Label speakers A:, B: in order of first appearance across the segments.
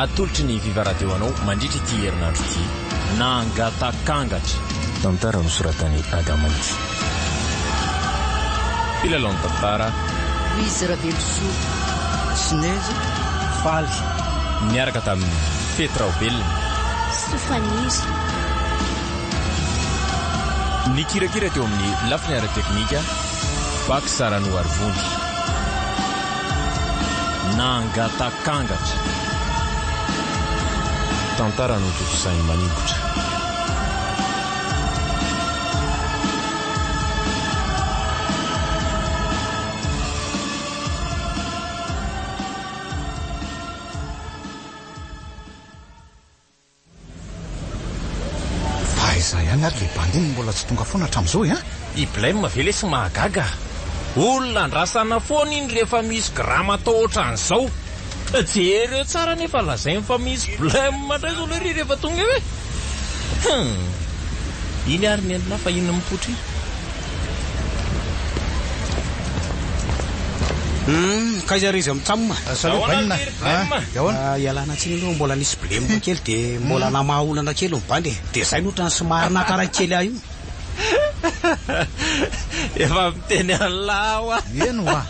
A: Atolotra ny Viva Radio anao mandritra ity herinandro ity. Nangatak'angatra.
B: Tantara nosoratany amin'ireo.
A: Mpilalao ny tantara
C: izy rabeloso Sinezy Faly.
A: miaraka tamin'ny Fetraobelona
D: Stefanizy.
A: ny kirakira teo amin'ny lafiny ara-teknika Bakisarano Arvondy. Nangatak'angatra.
B: Tantara no totosainy manimbotra.
E: Izay ihany ary lehibandy iny mbola tsy tonga foana hatramin'izao
A: I blème vele sy mahagaga. Olona andrasana foana iny rehefa misy grama taotra an'izao. Jereo tsara nefa lazainy fa misy blème mandray zao lery rehefa tonga hoe. Iny ary ny andina fa iny mipotry.
F: Kaiza izy am'tsamma.
E: Salut banina.
F: Ialana tsiny aloha mbola nisy blème kely de mbola namaha olana kely mibandy. De zay no ohatrany somary nakarakely aho io.
A: Efa miteny an'lao a.
E: Eno a.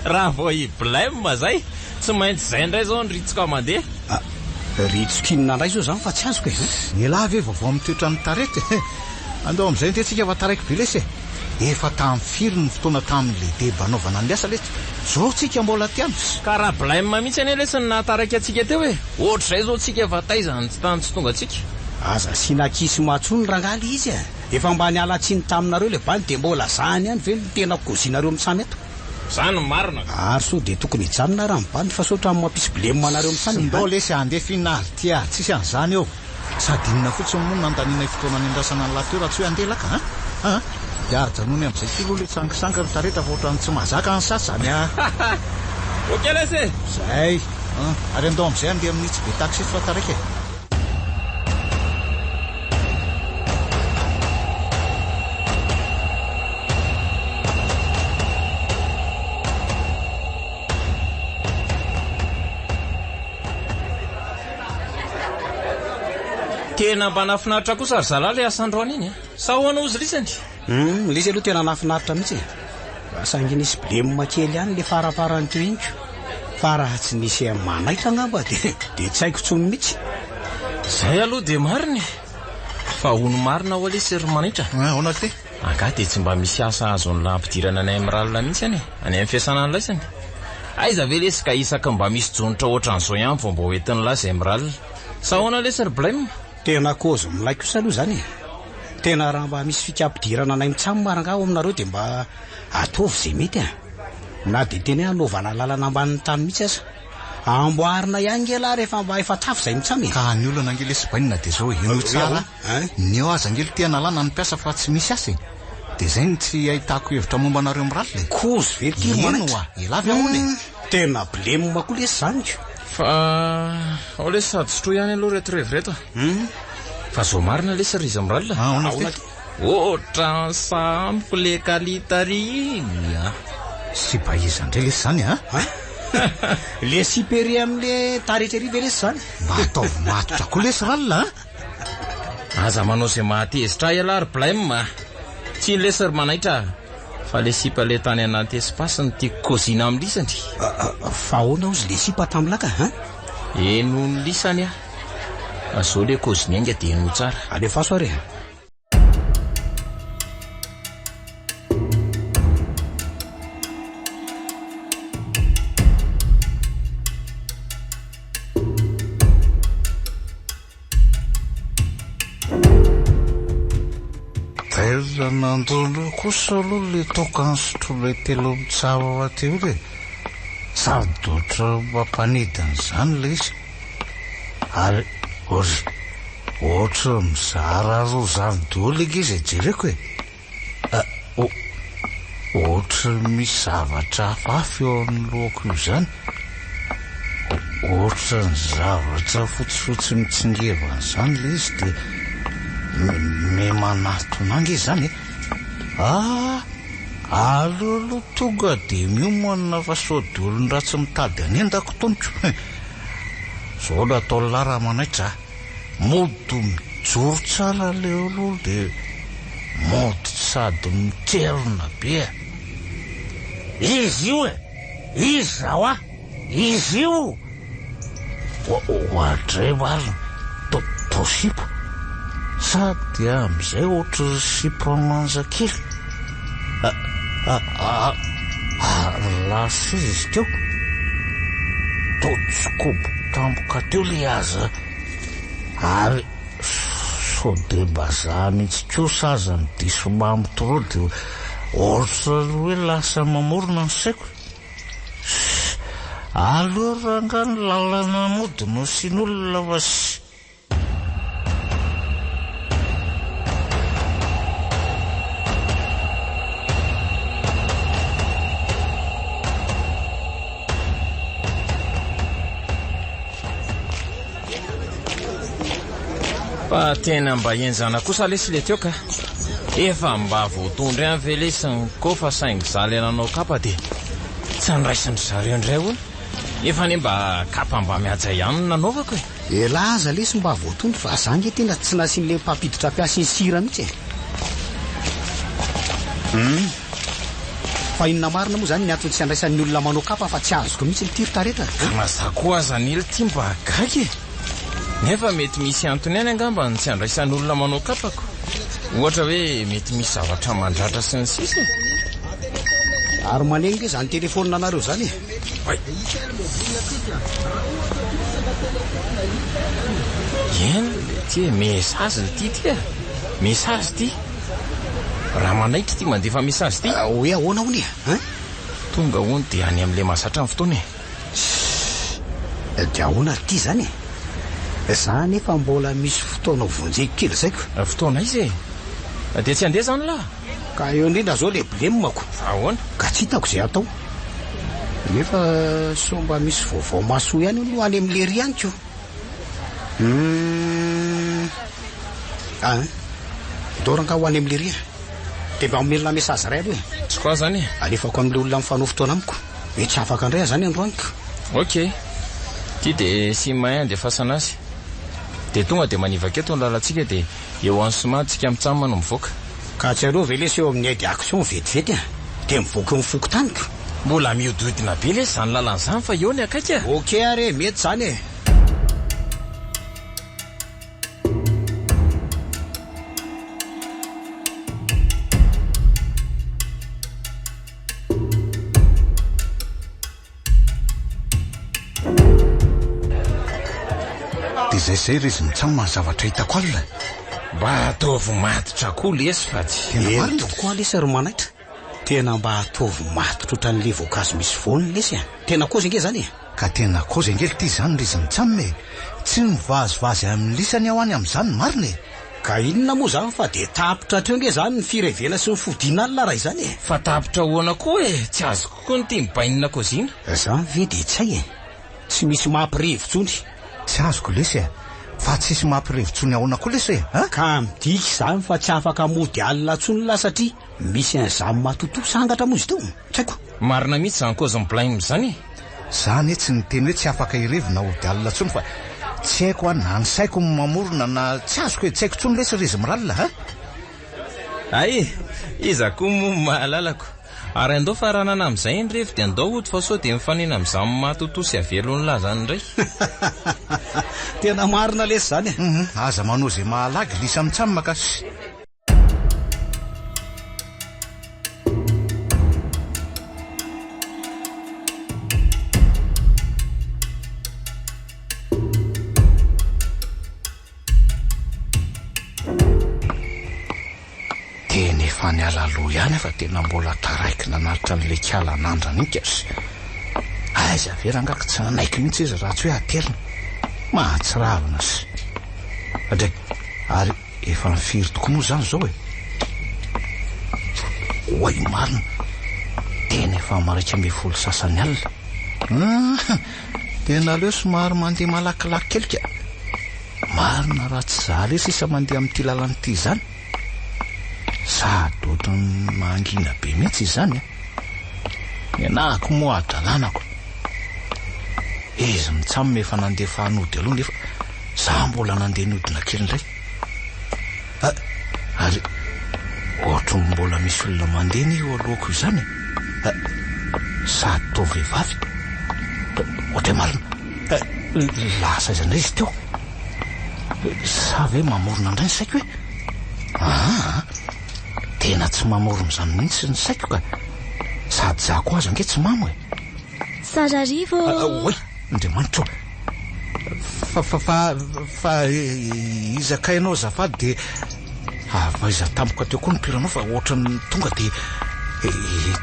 A: Raha vao i blème zay tsy maintsy zay indray zao ny ritsika mandeha.
F: Ritsokinina indray zao zany fa tsy azoko e.
E: Niala ve vaovao mitoetra ny tarety. Andao amin'izay ntentsika fa taraiky be lesy. Efa tamin'ny firy ny fotoana tamin'le deba naovana ny asa lesy. Zao tsika mbola tiano.
A: Ka raha blème mihitsy ane lesy ny nataraiky atsika teo hoe ohatr'izay zao tsika efa taizany tsy tany tsy tonga atsika.
F: Aza sy nakisy matsony rangaly izy a. Efa mba niala tsiny taminareo le bany de mbola zany ihany ve ny tena kozinareo misamy eto.
A: Zany marina.
F: Ary so de tokony hijanona raha mibany fa sotra mampisy blème manareo misamy.
E: Ndao lesy andefa inaly tia tsisy an'izany eo. Sady inona fotsiny moa nandaniana fotoana ny andrasana ny lateo tsy hoe andelaka ha. Ya janony amin'izay kilo le sangisanga ny tareta fa ohatrany tsy mahazaka ny sasany a.
A: Okey lesy.
E: Zay. Ary andao amin'izay andeha amin'ny tsy be taxi fa taraiky e.
A: Tena mba nafinaritra kosa ry zalahy le asandroany iny. Sa hoana ozy lisany?
F: Lisy aloha tena nafinaritra mihitsy. Sangy nisy blème kely ihany le faraparany teo inko. Fa raha tsy nisy manaitra ngamba de tsy haiko tsony mihitsy.
A: Zay aloha de mariny. Fa hono marina ho lesy ry manaitra.
E: Ona te.
A: Anga de tsy mba misy asa azony lampidirana anay am'ralina mihitsy any. Any amin'ny fiasana laisany. Aiza ve lesy ka isaka mba misy jonitra ohatran'izao ihany vao mba hoentin'ny laza am'ralina. Sa hoana lesy ry blème?
F: Tena kozy milaiko kosa aloha zany. Tena raha mba misy fikampidirana anay mitsamo marangao aminareo de mba atovy zay mety a. Na de tena anaovana lalana ambanin'ny tany mihitsy aza. Amboarina ihany ngela rehefa mba efa tafy zay mitsamy.
E: Ka ny olona angely sy bainina de zao eno tsara. Ny eo aza angely tia nalana ny piasa fa tsy misy asa. De zay ny tsy ahitako hevitra momba anareo am'ralina.
F: Kozy very
E: eno a. Elavy ahony.
F: Tena blème koa lesy zany.
A: Fa ao lesy sady sotro ihany aloha reto rehetra. Fa zao marina lesy ry izy am'ralina. Ohatra sampo le kalitary iny.
E: Sy baiza indray lesy zany a.
F: Le siperi am'le taretrary ve lesy zany.
E: Mba ataovy matotra koa lesy ralina.
A: Aza manao zay mahatezitra iala ry blème. Tsy lesy ry manaitra. Fa le sipa le tany anaty espace ny tiako kozina amin'ny lisany.
F: Fa ahoana ozy le sipa tamlaka
A: Eno ny lisany a. Zao le koziny anga de eno tsara.
F: Alefa soare.
E: Nandolo kosa aloha le toka ny sotro le telo mitsava teo le sarodotra mampanidiny zany le izy. Ary ohatra mizara roa zaridoly izy jereko e. Ohatra misy zavatra hafahafa eo amin'ny lohako io zany. Ohatra ny zavatra fotsifotsy mitsingevana zany le izy de me manatonangy izy zany. Alo tonga de miomanina fa sody olon ratsy mitady anendako tonitro. zao no atao lara manaitra mody mijoro tsara le oloha dia mody sady miterina be.
F: Izy io izy zao izy io
E: ohatray marina to sipo sady am'izay ohatry sipo amanja kely lasa izy teo totsikobo tampoka teo le aza ary so de bazaha mihitsy keo saza ny diso mamy toro dia ohatra hoe lasa mamorona ny saiko. Aloha ranga ny lalana mody no sin'olona vasy.
A: Fa tena mba enjana kosa lesy le teo ka efa mba voatondry any ve lesy kofa saingy zaly ananao kapa dia tsy andraisany zareo indray hono efa ne mba kapa mba mihaja ihany nanaovako
F: laza lesy mba voatondry fa zange tena tsy nasin'le mpampiditra mpiasa ny sira mihitsy fa inona marina moa zany ny antony tsy andraisan'ny olona manao kapa fa tsy azoko mihitsy ny tirita rehetra
A: maza koa azan'ily ty mba gagy nefa mety misy antony any angamba ny tsy andraisan'ny olona manao kapako ohatra hoe mety misy zavatra mandratra sy ny sisy
F: ary manengy ge zany telefônina anareo zany
A: ena le ty mesazy ty ty mesazy ty raha manaitra ty mandefa mesazy ty
F: hoe ahoana hony
A: tonga hony dia any amin'le mahasatra ny fotoana
F: dia ahoana ty zany za nefa mbola misy fotoana vonjeko kely zaiko
A: fotoana izy dia tsy andeha zany laha
F: ka eo indrindra zao le blemako
A: ahoana
F: ka tsy hitako zay atao nefa somba misy vaovao maso ihany no any amin'le ry any ko doranga ho any amin'le ry dia mba omelona mesazy ray aloha
A: tsy koa zany
F: alefako amin'le olona mifanao fotoana amiko hoe tsy afaka indray zany androaniko
A: ok ty dia sy mahay andefasana azy dia tonga dia manivaka eto ny lalantsika dia eo any somatsika mitsamma no mivoaka
F: ka tsy aleo ve lesy eo amin'ny aide action vetivety dia mivoaka eo mifoko taniko
A: mbola miododina be lesy zany lalan'izany fa eo ny akaika
F: ok ary mety zany
E: zay ry izy mitsamma ny zavatra hitako alina
A: mba ataovy matitra koa lesy fa tsy
F: marina tokoa lesy ry manaitra tena mba ataovy matitra ohatran'le voankazo misy voany lesy tena koza nge zany
E: ka tena koza ngely ty zany ry izy mitsamma tsy mivazivazy amin'ny lisany ao any amin'izany marina
F: ka inona moa zany fa dia tapitra treo nge zany ny firevena sy ny fodina alina raha izany
A: fa tapitra hoana koa tsy azo kokoa ny ty mibainina kozina
F: zany ve dia tsy hay tsy misy mampirevontsony
E: tsy azoko lesy fa tsisy mampirevontsony ahoana koa lesy
F: ka midiky zany fa tsy afaka mody alina tsony la satria misy an'izany matoto sangatra moa izy teo tsy haiko
A: marina mihitsy zany koza miplainy zany
E: zany tsy niteny hoe tsy afaka irevina ody alina tsony fa tsy haiko na ny saiko mamorona na tsy azoko hoe tsy haiko tsony lesy ry izy miralina
A: ay iza koa moa mahalalako ary andao fa raha nana amin'izay ny revo dia andao ody fa sao dia mifanena amin'izany matoto sy avelony lahy zany indray
F: tena marina lesy zany
E: aza manao zay mahalagy lisa mitsamma kasy teny efa ny alaloha ihany fa tena mbola taraiky nanaritra n'le kialan'andra nikasy aiza verangako tsy nanaiky mihitsy izy raha tsy hoe aterina mahatsiravina sy adraiky ary efa nifiry toko moa zany zao oay marina tena efa maraika ambe folo sasany alina tena aleo somary mandeha malakilaky kelika marina raha tsy zaly izy isa mandeha amin'ity lalanyity zany sady ohatrany mangina be mihitsy izy zany ny anahako moa adrananako izy mitsamy efa nandeha fanody aloha nefa za mbola nandeha nodina kely indray ary ohatry mbola misy olona mandeha ny eo alohako izany sady tao vehivavy ohatra marina lasa izandray izy teo sa ve mamorona indray ny saiko hoe tena tsy mamorona izany mihitsy ny saiko ka sady za koa azy ange tsy mamo
D: sararivo
E: oy andriamanitra fa izakainao zafady de fa iza tampoka teo koa nipiranao fa ohatran'ny tonga de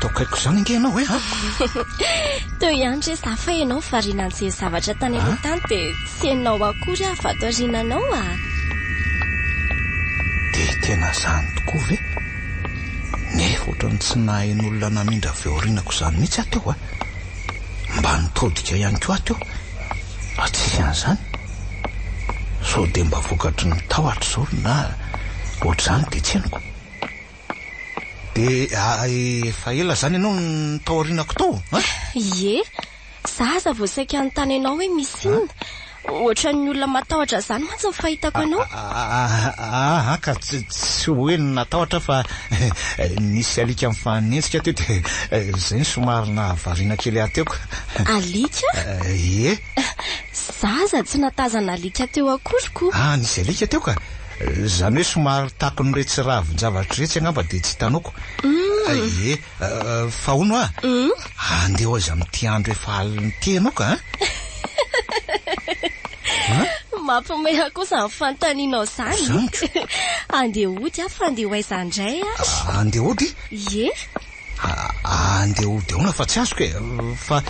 E: tokaiko zany inge ianao
D: teo ihany re za fa ianao varinan'izay zavatra tany aloha tany de tsy hainao akory aho fa toarinanao
E: de tena zany tokoa ve nefa ohatran'ny tsy nahain'olona namindra avy aorinako zany mihitsy aho teo mba nitodika ihany koa teo tsisy an'izany so de mba vokatry ny tahotra zao na ohatr'izany de tsy hainiko de efa ela zany ianao ny tao aorinako tao
D: ie zaza vao saika anontany ianao hoe misy iny ohatran'ny olona matahotra zany mantsy ny fahitako anao
E: ka tsy hoe natahotra fa nisy alika amin'ny fanentsika teo de zay ny somary nahavariana kely ahy teo
D: alika
E: ie
D: zaza tsy natazana alika teo akoriko
E: nisy alika teo ka zany hoe somary tako nyretsy ravin-javatra retsy angamba de tsy hitanoko ie fa ono andeha ho azy amin'ity andro efa aliny ty anao ka
D: mampimeha kosa ny fanontanianao zany andeha ody fa andeha ho aiza indray
E: andeha ody
D: ie
E: andeha ody aona fa tsy azoko fa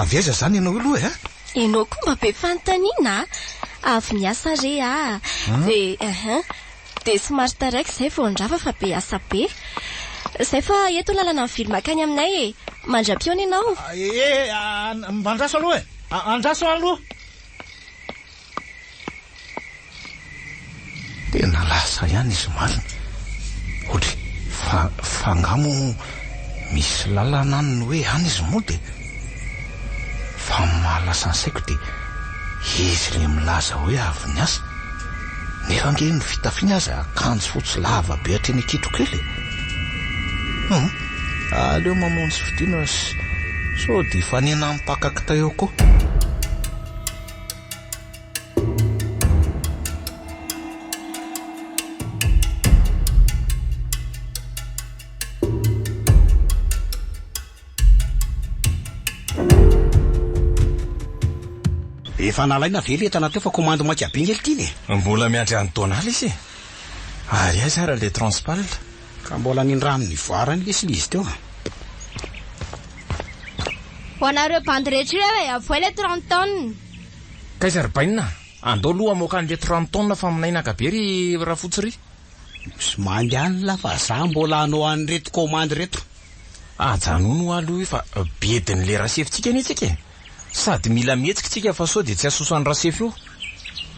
E: avy aiza zany ianao aloha
D: ianao koa mba be fanontaniana avy miasa re de somary taraiky zay vao ndrava fa be asa be zay fa eto lalana ny vily makany aminay mandra-piona ianao
E: mba andraso aloha andraso aloha tena lasa ihany izy marina ohatra fangamo misy lalana any hoe any izy moa de fa mahalasa ny saiko de izy le milaza hoe avy ny asa nefa nge ny fitafiana aza akanjo fotsy lava be hatreny akitro kely aleo mamono sy fidiana so de fanena mipakaka ta eo koa
F: efa nalaina ve le tana teo fa komando makabingely ity ne
A: mbola miandry any tonala izy ary aiza ara le transpal
F: ka mbola nindrano ny voarany lesy lizy teo
D: ho anareo bandy rehetra hoe avoa le 30 tonnes
A: kaizarbaina andao aloha amoaka an'le 30 tonnes fa aminay nakabery raha fotsy ry
F: sy mandy any la fa za mbola anao any reto komando reto
A: janono aloha fa bedin'le rasefitsika nitsika sady mila mihetsika fa so de tsy asoso any rasefy io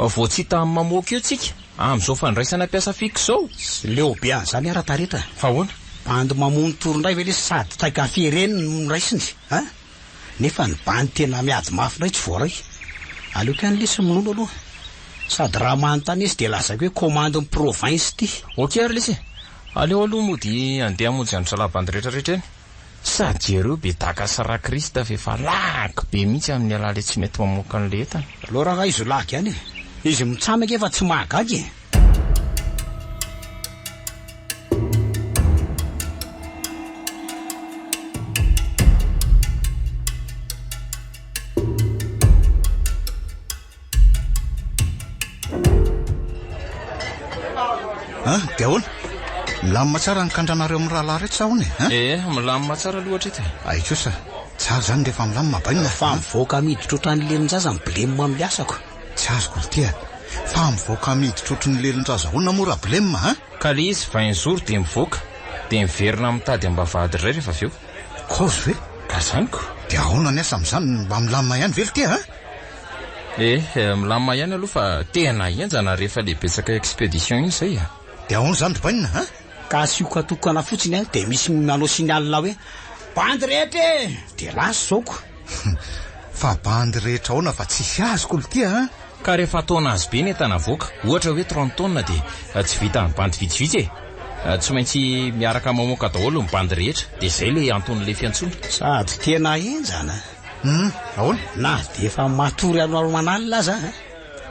A: vao tsy hita amin'ny mamoaka eo tsika am'izao fandraisana mpiasa fiky zao
F: leo be an'izany arataretra
A: fa hoana
F: bandy mamono torondray ve le sady taika fireny miraisiny nefa ny bandy tena miady mafy ndray tsy voaray aleoko any lesy minono aloha sady raha manontany izy de lazako hoe komando ny province ty
A: ok ary lesy aleo aloha mody andeha monjy andro salabandy rehetrarehetra eny sady ireo be daka sara krista fefa laky be mihitsy amin'ny alala tsy mety mamoaka an'le etana
F: aloha raha izy laky any izy mitsamaka efa tsy mahagagy
E: de ahoana milamina tsara ny kandranareo amin'ny rahalahy rehetra sa hony
A: milamina tsara aloha hatrety
E: aikosa tsara zany rehefa milamina baina
F: fa mivoaka miditra oatra ny lelinjaza ny blema amin'ny asako
E: tsy azoko tia fa mivoaka miditra oatra ny lelinjaza hoana mora blema
A: ka le izy 20 jours de mivoaka de miverina mitady ambavady ray rehefa aveo
E: kozy ve
A: ka zanyko
E: de ahoana ny asa amin'izany mba milamina ihany vely tia
A: milamina ihany aloha fa tena enjana rehefa le betsaka expédition iny zay
E: de ahoana zany baina
F: ka siokatokana fotsiny de misy manao signal hoe bandy rehetra de lasy zaoko
E: fa bandy rehetra aona fa tsisy azoko tia
A: ka rehefa ataona azy be ny entana voaka ohatra hoe 30 taonina dia tsy vita ny bandy vitsivitsy tsy maintsy miaraka mamoaka daholo ny bandy rehetra dia izay le anton'le fiantsona
F: sady tena enjana
E: ahoana
F: na dia efa matory anao manalina aza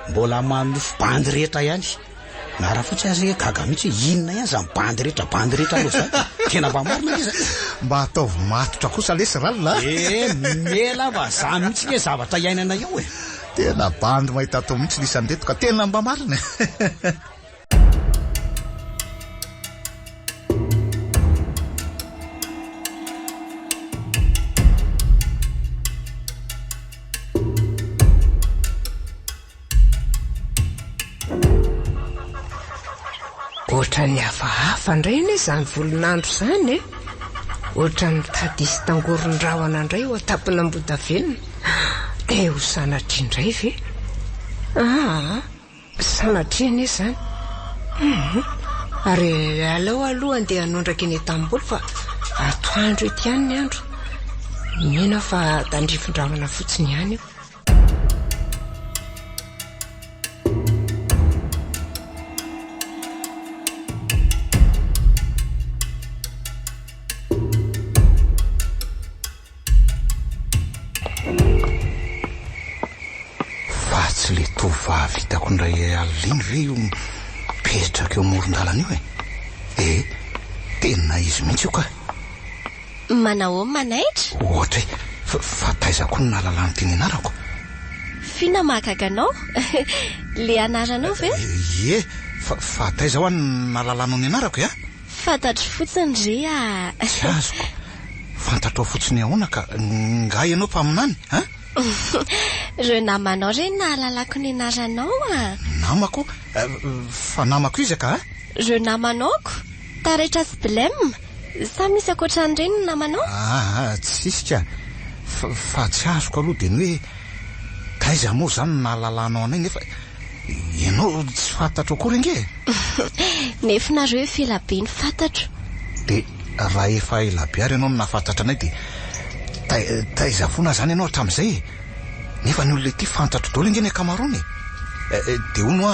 F: mbola manofo bandy rehetra ihany na raha fotsy azy gaga mihitsy hoe inona ihany za bandy rehetra aloha zany tena mba marina izy
E: mba ataovy matotra kosa lesy ralina
F: mela mba za mihitsy le zavatra iainana io
E: tena bandy mahita atao mihitsy lisandeto ka tena mba marina
G: ohatra ny hafahafa indray ny izany volonandro izany ohatra ny tadisy tangorony rahona indray ho atapina ambodavelona ho sanatria indray ve sanatria ne izany ary aleo aloha andeha hanondraka eny tambolo fa atoandro ety ihany ny andro mihena fa dandrifon-dramana fotsiny ihany io
E: vitako ndray aliny ve io mipetraka eo amoron-dalana io tena izy mihitsy io ka
D: manao manaitra
E: ohatra fa taizako ny nalalany teny anarako
D: fina mahagaganao le anaranao ve
E: fa taiza ho any nalalanao ny anarako
D: fantatro fotsiny re
E: tsy azoko fantatro fotsiny ahoana ka nga ianao mpaminany
D: reo namanao re nahalalako ny anaranao
E: namako fa namako izy ka
D: reo namanaoko taretra sy blème sa misy akoatran'ireny ny namanao
E: tsisy ka fa tsy azoko aloha dia ny hoe taiza moa zany nahalalanao anay nefa ianao tsy fantatro akory nge
D: nefa nareo hoe felabe ny fantatro
E: dia raha efa elabe ary ianao no nafantatra anay dia taiza fona zany ianao hatramin'izay nefa ny olona ity fantatro daholo inge ny akamarony dia hono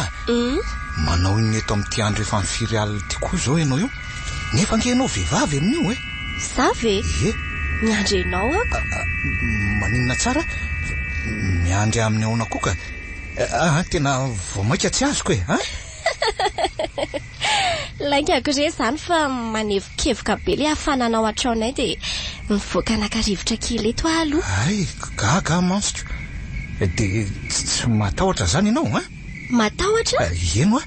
E: manao iny eto amin'ity andro efa mifiry alina ity koa zao ianao io nefa nge ianao vehivavy amin'io
D: za ve miandrenao ako
E: maninona tsara miandry amin'ny aona koa ka tena voamaika tsy azoko
D: laingako re zany fa manevokevoka be le hafananao atraonay dia mivoaka anakarivotra kely eto aloha
E: gaga mansitro dia tsy matahotra zany ianao
D: matahotra
E: eno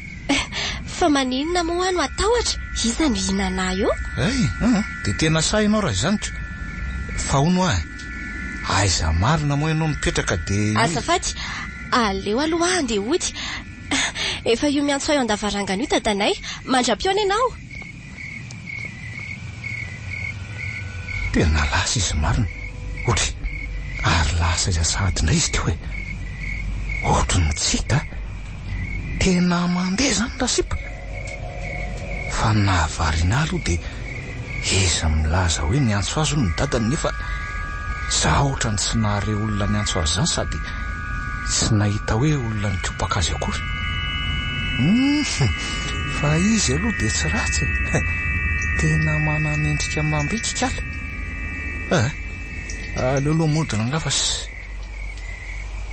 D: fa maninona moa no atahotra iza no hinana io
E: dia tena sa ianao raha izany tro fa hono aiza marina moa ianao mipetraka dia
D: azafady aleo aloha andeha ody efa io miantso eo andavarangana io dadanay mandra-piona ianao
E: tena lasa izy marina ohatra ary lasa iza sady indray izy ty hoe ohatra ny tsy hita tena mandeha zany rasipa fa nahavariana aloha dia iza milaza hoe niantso azy ny dadany nefa za ohatra ny tsy nahare olona niantso azy zany sady tsy nahita hoe olona nikopaka azy akory fa izy aloha dia tsy ratsy tena mananendrika mambikika ala aleoloha modina ngafa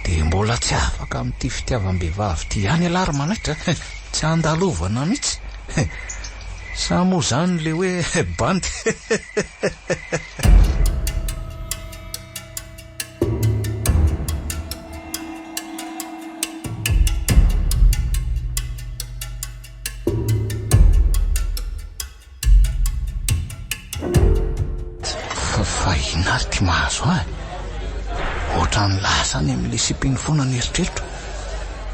E: dia mbola tsy afaka amin'ity fitiavam-behivavy ty ihany alary manaitra tsy andalovana mihitsy sa moa zany le hoe bandy inary ty mahazo ohatra ny lasa any amin'le sipiny foana ny eritreritra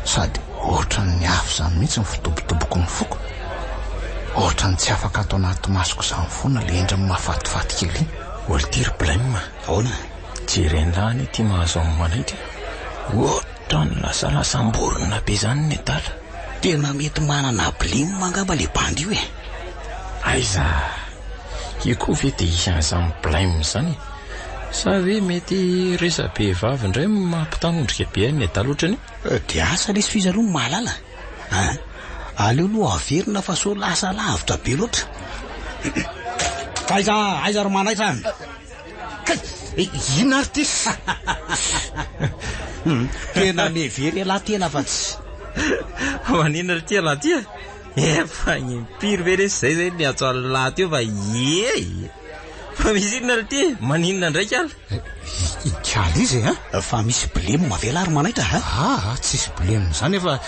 E: sady ohatra ny afo zany mihitsy ny fitobotoboko ny foko ohatra ny tsy afaka atao anaty masoko zany foana le endra mahafatifaty kely iny
A: oltiry blème
F: ahoana
A: jerenlany ty mahazo amin'ny manaitra ohatra ny lasalasam-borona be zany ny adala
F: tena mety manana blime mangamba le bandy io
A: aiza io koa ve dia isan'izany blème zany Sa hoe mety resabe vavy indray mampitanondrika be ny Atolotra ny
F: dia asa lesy fizarona mahalala aleo aloha averina fa so lasa lavitra be loatra aiza ro manaitra
E: ina artiste
F: tena levery lahy tena fa tsy
A: manina ry tia lahy tia efa impiry ve lesy zay zay ny atso lahy teo fa fa misy inona ry tia maninona ndraiky ala
E: ikaly izy
F: fa misy blemo mavela ary manaitra
E: tsisy blemo zany efa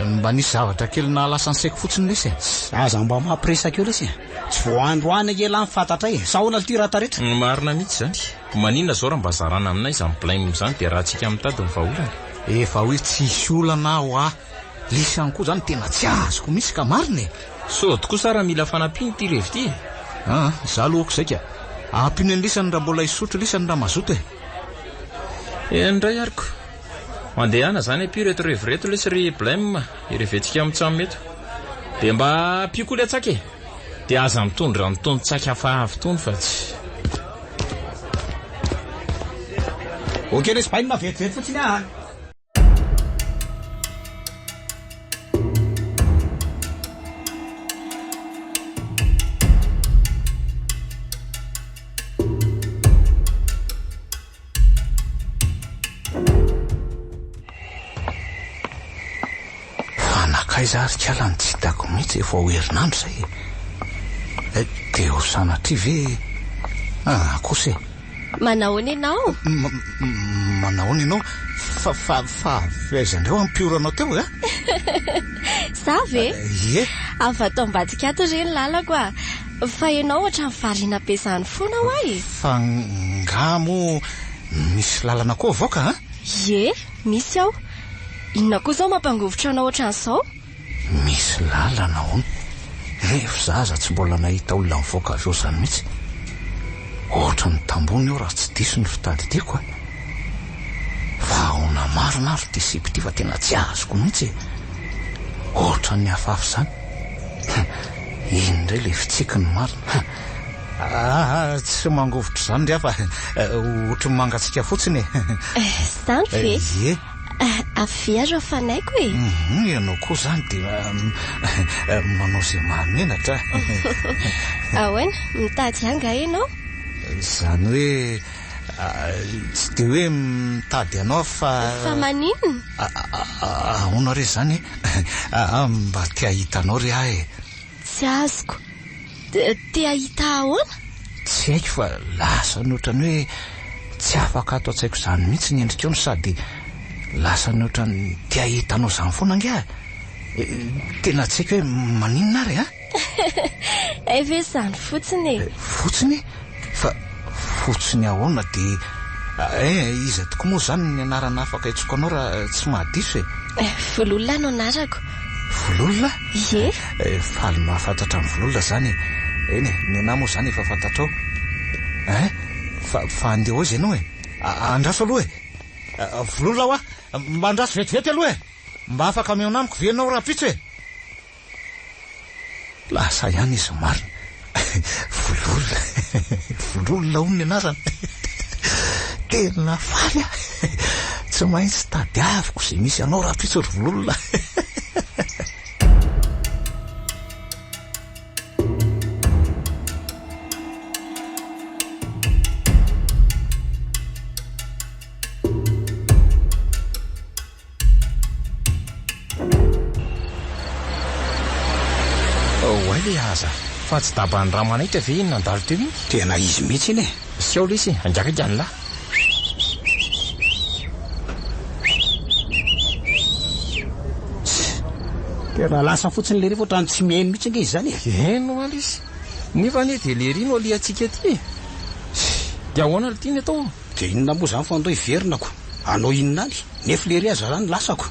E: mba nisy zavatra kely nalasa nsaiko fotsiny lesy
F: aza mba mampiresaka eo lesy tsy voandroany ela mifantatra sahoana ty raha taretra
A: marina mihitsy zany maninona zao raha mba zarana aminay izany blame zany dia raha tsika mitady ny vahaolana
E: efa hoe tsisy olana ho lisany koa zany tena tsy azoko misy ka marina
A: so tokoa sara mila fanampiny ty revy ty
E: za lohako zay ka ampiny ny lisany raha mbola isotro lisany raha mazoto
A: indray ariko mandehana zany apio reto revireto lesy ry blame ireventsika amitsamy meto dia mba apio koa le atsaka dia aza mitondra nytony tsaka hafahavy tony fa tsy
F: okey lesy bainina vetivety fotsiny
E: zary kala ny tsy hitako mihitsy efa ho herinandro zay dia ho sanatry ve kosa
D: manahoana ianao
E: manahoana ianao fa fahaizandreo ampioranao teo
D: za ve afa tao ambadika ato reny lalako fa ianao ohatra nyvarina be zany foana ho
E: fa ngamo misy lalana koa avoaka
D: misy aho inona koa zao mampangovotra anao ohatran'izao
E: misy lalana hono zaza tsy mbola nahita olona mivoaka avy eo zany mihitsy ohatra ny tambony eo raha tsy diso ny fitady tiako fa ahona marina ary ty sipy ty fa tena tsy azoko mihitsy ohatra ny hafahafa zany iny ndray le fitsika ny marina tsy mangovotra zany ndray fa ohatra ny mangatsika fotsiny
D: zany ve avy azo afanaiko
E: ianao koa zany dia manao izay mahamenatra
D: ahoana mitady anga ianao
E: zany hoe tsy dia hoe mitady anao fa
D: maninona
E: ahoana re zany mba tia hitanao re
D: tsy azoko tia hita ahoana
E: tsy haiko fa lasa ny ohatrany hoe tsy afaka ato an-tsaiko zany mihitsy ny endrika eo no sady lasa ny ohatrany tia hitanao zany foana nge tena tsy haiko hoe maninona ary
D: ve zany
E: fotsiny fa fotsiny ahoana dia iza tokoa moa zany ny anarana afaka hitsoko anao raha tsy mahadiso
D: vololona no anarako
E: vololona faly mahafantatra ny vololona zany ny anahy moa zany efa fantatrao fa andeha ao izy ianao andraso aloha vololona hoa mba andraso vetivety aloha mba afaka meona amiko venao raha pitso lasa ihany izy marina vololona ono ny anarana tena faly tsy maintsy tadiaviko zay misy anao raha pitso ry vololona
A: aza fa tsy dabany raha manaitra ve iny nandalo teo iny
F: tena izy mihitsy iny
A: sy ao lesy andraka ikany lahy
F: tena lasa fotsiny le refa ohatrany tsy miheno mihitsy nge izy zany
A: eno ala izy nefa ne dia le rino aliantsika ty dia ahoana ry tiany atao
F: dia inona moa zany fa andao iverinako anao inona any nefa le ry aza zany lasako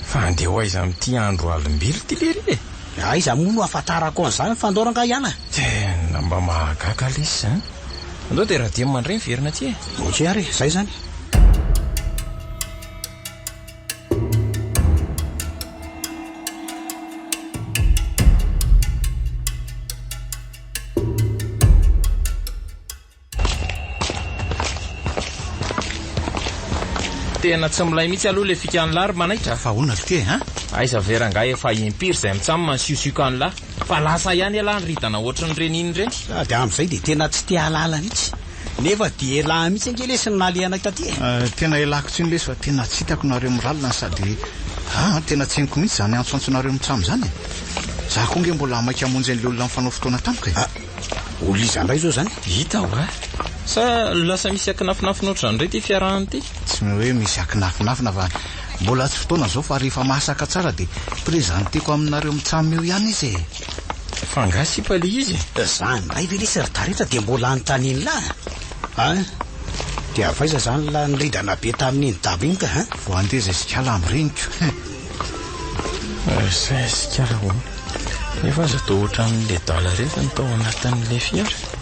A: fa andeha ho aiza amin'ity andro alimbily ty le ry
F: iza moa no afantarako an'izany fandoranga ihana
A: tena mba mahagaga lesy andao dia raha dia mandray miverina ty
F: ohatry ary zay zany
A: tena tsy milay mihitsy aloha le fikany lary manaitra
E: fa hoana le te
A: aiza veranga efa impiry izay mitsamina siosiokany lahy fa lasa ihany ala ny ritana ohatrany reniny reny
F: dia amin'izay dia tena tsy te halala mihitsy nefa dia lahy mihitsy angelesiny nalehana taty
E: tena elako tsy ny lesy fa tena tsy hitako nareo miralina sady tena tsy henoko mihitsy zany antsoantsonareo mitsamo zany za koa nge mbola maika hamonjy an'le olona mifanao fotoana tamika
F: olona izandray zao zany
A: hita ho sa lasa misy akinafinafina ohatrany re ty fiarahany ty
E: tsy hoe misy akinafinafina fa mbola tsy fotoana zao fa rehefa masaka tsara dia prezanteko aminareo mitsamo eo ihany izy
A: fa ngasipale izy
F: zany ray ve lesy rytaretra dia mbola anytaniny lahy dia avaiza zany la niridana be tamin'iny daba iny ka
E: vo andeza sikala amreniko
A: zay sikala ho nefa aza to ohatran'le dala rehefa nytao anatin'le fiara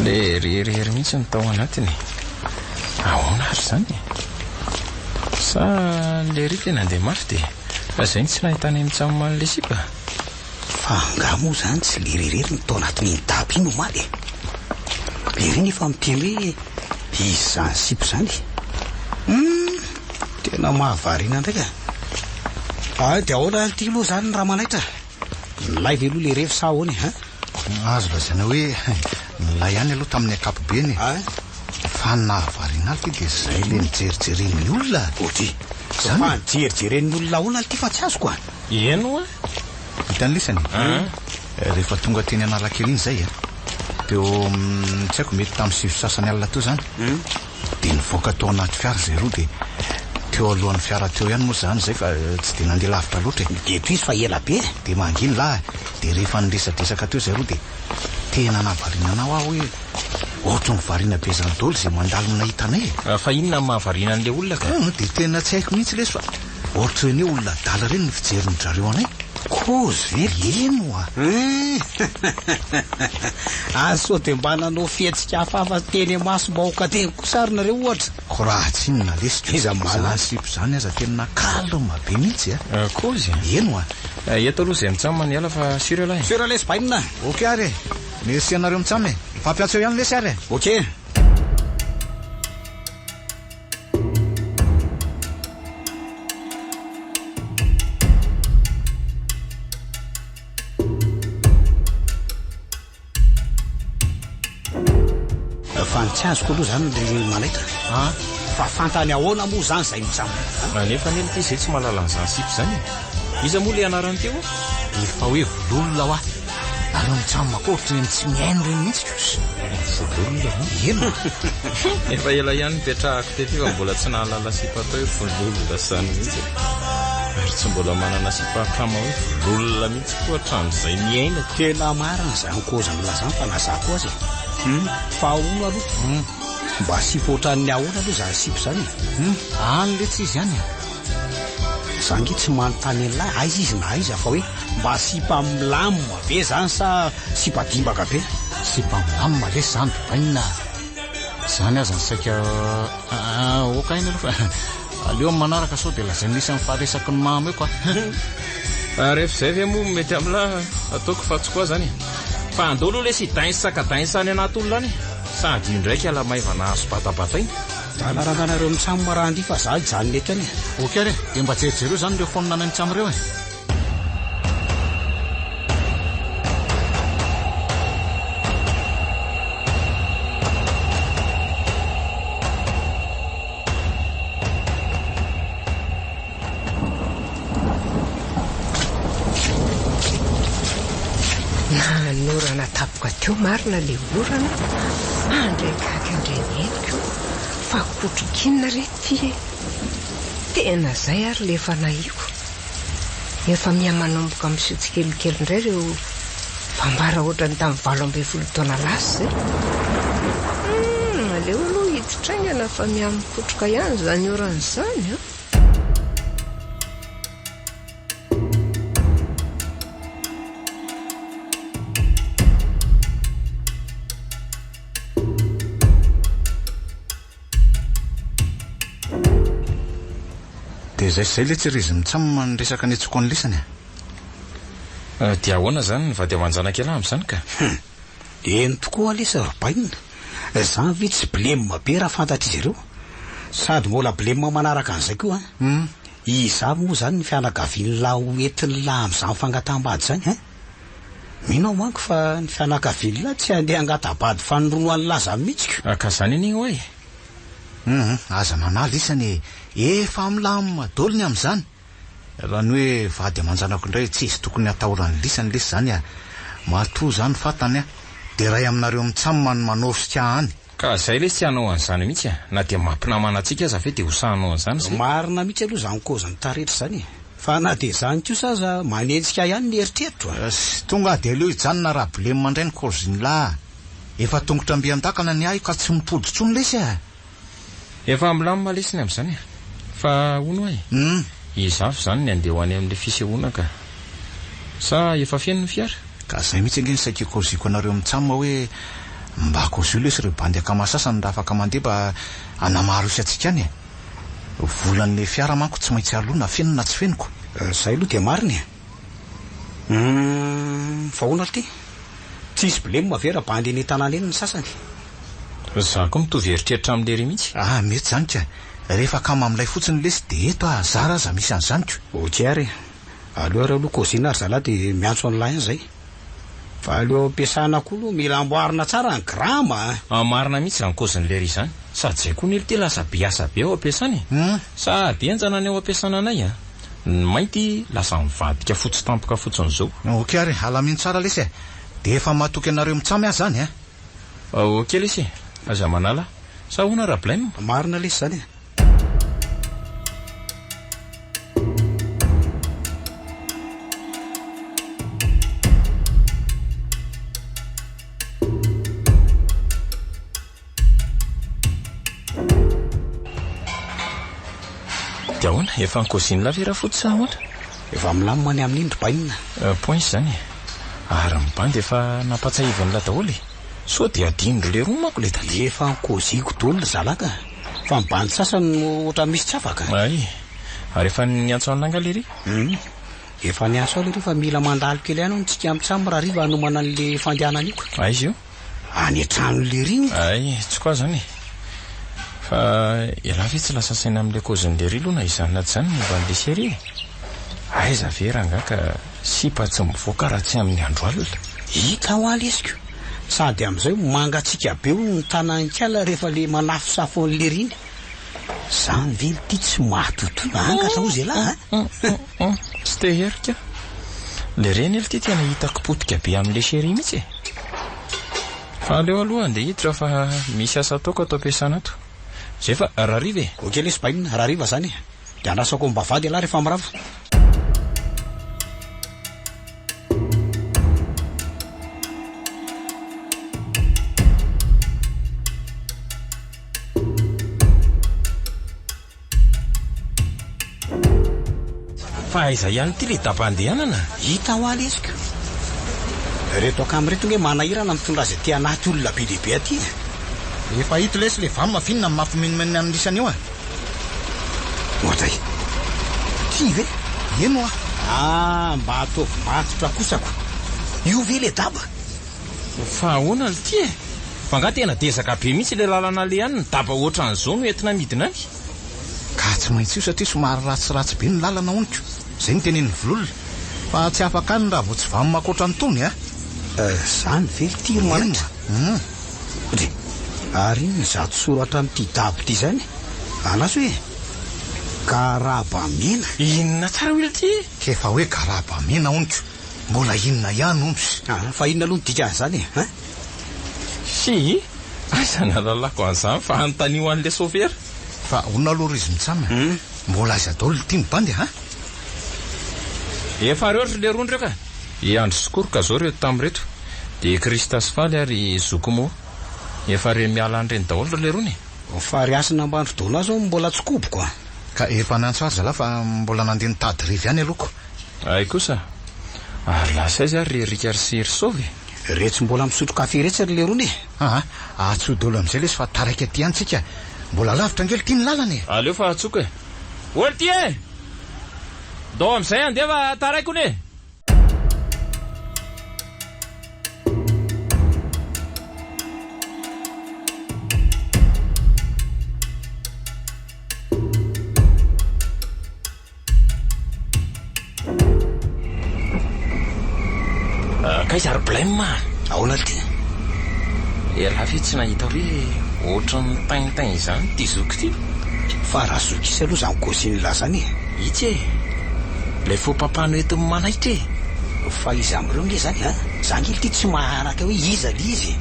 A: le reherehery mihitsy nytao anatiny ahoana ary zany sa le ry tena andeha mafy dia fa zay ny tsy nahitany mitsamoman'le sipa
F: fa nga moa zany tsy le reherery nytao anatin'iny daba iny omaly le ry nefa miteny hoe izy zany sipo zany tena mahavarina ndraika dia ahoana ty aloha zany ny raha manaitra nilay ve aloha le rehefa sa ahoany
E: azo lazana hoe nilay ihany aloha tamin'ny akapobeny fa nahavarina aly ty dia zay le nijerijeren'ny olona
F: oty fa nijerijeren'ny olona ona ty fa tsy azoko
A: eno
E: hitan'lisany rehefa tonga teny analakely iny zay teo tsy haiko mety tamin'ny sivy sasany alina teo zany dia nivoaka tao anaty fiara zay roa dia teo alohan'ny fiara teo ihany moa zany zay fa tsy dia nandeha lavitra loatra
F: dia toy izy fa ela be
E: dia manginy lahy dia rehefa niresadresaka teo zay roa dia tena nahavariana anao aho hoe ohatra ny varina be zany dolo zay mandalona hitanay
A: fa inona ny mahavarina an'le olona ka
E: dia tena tsy haiko mihitsy lesy fa ohatra hoe ny olona dala reny ny fijeriny zareo anay kozy very eno
F: aso dia mba nanao fietsika hafahafa teny maso baoka teny kosarynareo ohatra
E: ko raha tsy inona lesy iza mazany sipo zany aza tena kalma be mihitsy
A: kozy
E: eno
A: eto aloha zay mitsamo ny ala fa sura lahy
F: sura lesy bainina
E: ok ary mesy anareo mitsamo fampiatso ihany lesy ary
F: ok tsy azoko aloha zany le malaitra fa fantany ahoana moa zany zay mitsamo
A: nefa nely ty zay tsy mahalala n'izany sipo zany iza moa le anarany teo
E: efa hoe vololona ho nareo mitsamo makoritry ny tsy miaino reny mihitsy
A: vololona
E: eno
A: efa ela ihany mipetrahako tety fa mbola tsy nahalala sipa atao hoe vololona sany mihitsy ary tsy mbola manana sipa kama hoe vololona mihitsy koa hatran'izay miaina
F: tena marina zany koza milazany fa nazako azy fa ahoana aloha mba sipo ohatran'ny ahoana aloha zany sipo zany
E: any le tsy izy ihany
F: zangy tsy manontany an'lahy aiza izy na aiza fa hoe mba sipa milamina be zany sa sipa dimbaka be
E: sipa milamina lesy zany bainina zany aza ny saika okaina aloha fa aleo amin'ny manaraka sao dia lazay misy amin'ny faharesaky ny mamo eo koa
A: rehefa zay ve moa mety amin'la ataoko fa tsy koa zany fa andolo le sy dain saka dainsany anaty olona any sady io ndraiky ala maivana azo batabatainy
F: dalaranganareo mitsamo marahandi fa za jany eto any
E: ok ary dia mba jerijereo zany reo fonina any mitsamo reo
G: nanorana tapaka teo marina le orana andraikaky andreneniko fa kotrokinina rety tena zay ary le efa nahiko efa miha-manomboka misotsykelikely indray reo fambara ohatrany tamin'ny 12 taona lasy zay aleo aloha hititraingana fa miha-mikotroka ihany zany oran'izany
E: dia zay le tsy rizy mitsamo ny resaka ny atsoko an'lesany
A: dia ahoana zany ny vady amanjanakela amin'izany ka
F: eny tokoa alesa bainina zany ve tsy blema be raha fantatry izy ireo sady mbola blema manaraka an'izay koa iza moa zany ny fianakaviany la oentiny la amin'izany fangataham-bady zany minao manko fa ny fianakaviany la tsy andeha angata-bady fanoronoan'ny laza mihitsika
A: ka zany an'igny hoe
E: aza manala isany efa milamadolony amin'izany raha ny hoe vady aman-janako indray tsy izy tokony ataorany lisany lesy zany matoa zany fatany dia ray aminareo mitsamomany manosika any
A: ka zay lesy tsy hanao an'izany mihitsy na dia mampinamana antsika aza ve dia hosahanao an'izany
F: marina mihitsy aloha zany kozany taretra zany fa na dia zany kosa aza manentsika ihany ny eritreritro
E: tonga dia aleo hijanona raha blemy mandray ny koziny la efa tongotra ambian-dakana ny ahy ka tsy mipoditsony lesy
A: efa milamina lesiny amin'izany fa ono ay izafy zany ny andeha ho any amin'ilay fisehoana ka sa efa fiaino ny fiara
E: ka zay mihitsy ange ny saika koziko anareo mitsamma hoe mba kozy io lesy reo bandy akamasasany raha afaka mandeha mba anamaro isy atsika any volan'le fiara manko tsy maintsy alona feno na tsy fenoko
F: zay aloha dia mariny fa hoana ty tsy isy blema vera bandy eny tanàna eny ny sasany
A: za koa mitovy heritreritra amin'le ry mihitsy
E: mety zany ka rehefa kama amin'ilay fotsiny lesy dia eto zara aza misy an'izany ko
F: otiary aleo ary aloha kozina ary zalahy dia miantso an'lay zay fa aleo ampiasana koa aloha mila amboarina tsara ny grama
A: marina mihitsy zany kozin'le ry zany sady zay koa nely ty lasa biasa be ao ampiasany sady enjana ny ao ampiasana anay ny mainty lasa mivadika fotsy tampoka fotsiny zao
E: ok ary alamino tsara lesy dia efa mahatoky anareo mitsamy azy zany
A: ok lesy aza manala sa hoana raha blème
F: marina lesy zany
A: dia ahoana efa nkoziny lavera fotsy ahoana
F: efa milamina ny amin'indro bainina
A: point zany ary mibandy efa nampatsahivan'la daholy so dia adinindro le roa manko le tany
F: efa nkoziko dolona zalaka fa mibandy sasany no ohatra misy tsy afaka
A: ay ary efa niantso an'langa le ry
F: efa niantso ao le ry fa mila mandalo kely ihany ntsika mitsamy raha riva hanomana an'le fandehanana io ka
A: izy io
F: any an-trano le ry
A: ay tsy koa zany fa ela ve tsy lasa saina amin'le kozin'le ry aloha na izany zany momba n'le sery aiza ve rangaka sipa tsy mivoaka raha tsy amin'ny andro alina
F: hita ho alesiko sady amin'izay mangatsika be ny tanankala rehefa le manafosafo an'le riny zany vely ty tsy mahatotoina angatra ho zay lahy
A: tsy te herika le reny ely ty tena hitako potika be amin'le sery mihitsy fa aleo aloha andeha hiditra fa misy asa ataoko atao ampiasana ato zay fa raha riva
F: ok lesy bainina raha riva zany dia anasako mbavady alahy rehefa mirava
A: fa aiza ihany ty le daba-andehanana
F: hita ho alesika reto akamoreto nge manahirana mitondra zay ty anaty olona be lehibe aty
E: efa hito lesy le vamy mafinina mafiminiminy amin'isany io
F: ohatray ty ve
E: eno
F: mba ataovy matotra kosako io ve le daba
A: fa ahoana le ty fa nga tena desaka be mihitsy le lalana le ihany ny daba ohatra an'izao no entina midina any
E: ka tsy maintsy io satria somary ratsiratsy be ny lalana oniko zay ny tenen'ny vololona fa tsy afaka any raha vo tsy vamy makoatra ny tony
F: zany vely tiro manatra ary iny zato soratra amin'ity dabo ty zany anaso hoe karabamena
A: inona tsara oely ty
E: kefa hoe karabamena oniko mbola inona ihany ompsy
F: fa inona aloha ny dika zany
A: sy aiza nalalako an'izany fa anontanio an'le sofera
E: fa onona aloha izy mitsamy mbola aiza daolo ty mibandy
A: efa reotra le rony reo ka andro sikoroka zao reto tamin'reto dia kristasy faly ary zokomo efa re miala an'ireny daholo le rony
F: fa riasina ambandro dona zao mbola tsy koboko
E: ka efa nantso ary zalahy fa mbola nandeha nitady rivy ihany alohako
A: ay kosa ary lasa izy ary rika ry sy ry sovy
F: retsy mbola misotro kafe retsy ry le rony
E: atsodolo amin'izay lesy fa taraiky aty any tsika mbola lavitra angely tia ny lalana
A: aleo fa atsoka oly ty dao amin'izay andeha fa taraiko ne kaiza problème
F: ahoana ty
A: lafa tsy nahita hoe ohatra ny taintain izany ty zoky ty
F: fa raha zokisy aloha zany gosiny zany
A: itsy e lay fo papahano entin'ny manaitra e
F: fa izy am'ireo nge zany zany ily ty tsy maharaka hoe iza le izy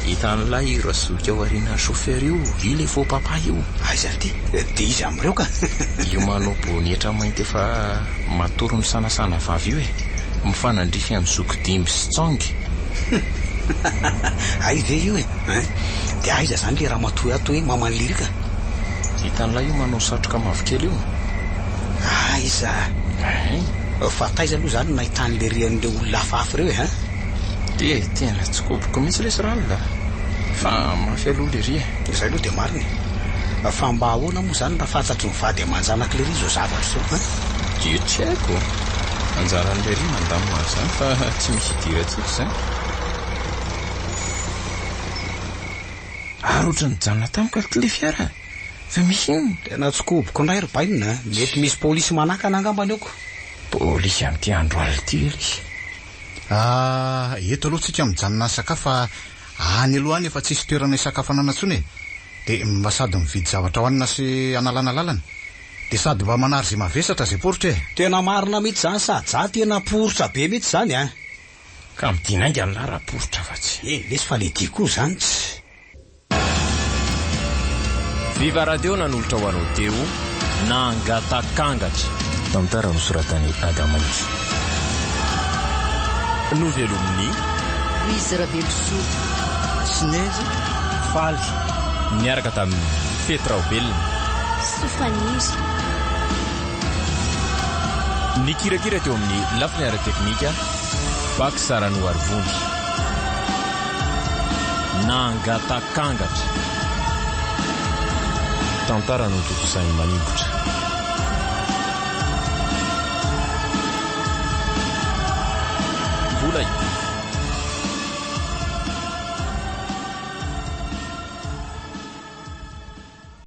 A: hitan'lay razoky ao arina chauffeur io le fo papah io
F: aiza ty de izy am'ireo ka
A: io manobo nietra mainty efa matoro ny sanasana vavy io e mifanandrify amin'ny zoky dimby sy tsongy
F: ay ve io e de aiza zany le raha matoy ato hoe mamanlirika
A: hitan'lay io manao satroka mavokely io
F: aiza fa taiza aloha zany nahitan'le rian'le olona hafahafa reo e
A: de tena tsy koboko mihitsy lesy ranona fa mafy aloha le ry
F: zay aloha de mariny fa mba ahoana moa zany raha fantatry mivady amanjanaka le ry zao zavatra zao
A: io tsy haiko anjaran'le ry mandamina zany fa tsy misy idira tsika zany ary ohatra ny janona tamiko ty le fiara fa misy iny
F: tena tsy koboko indray ry bainina mety misy polisy manakana angambany eoko
A: polisy amin'ity andro ality izy
E: eto aloha tsika mijanona ny sakafo fa any aloha any efa tsisy toerana isakafanana ntsony de mba sady mividy zavatra hoanina sy analana lalana de sady mba manary zay mavesatra zay poritra e
F: tena marina mihitsy zany sady za tena poritra be mihitsy zany
A: ka midinainga ny lara-poritra fa tsy
F: lesy fa le dia koa zany tsy
B: Viva Radio nanolotra ho anao teo nangatak'angatra tantara nosoratany amin'ny novelominy
C: izy rabelosoa sinezy faly
B: niaraka tamin'ny petraobelona
D: sofaniry
B: ny kirakira teo amin'ny lafiny ara-teknika baky sarano arivony nangatak'angatra tantara no totosainy manimbotra vola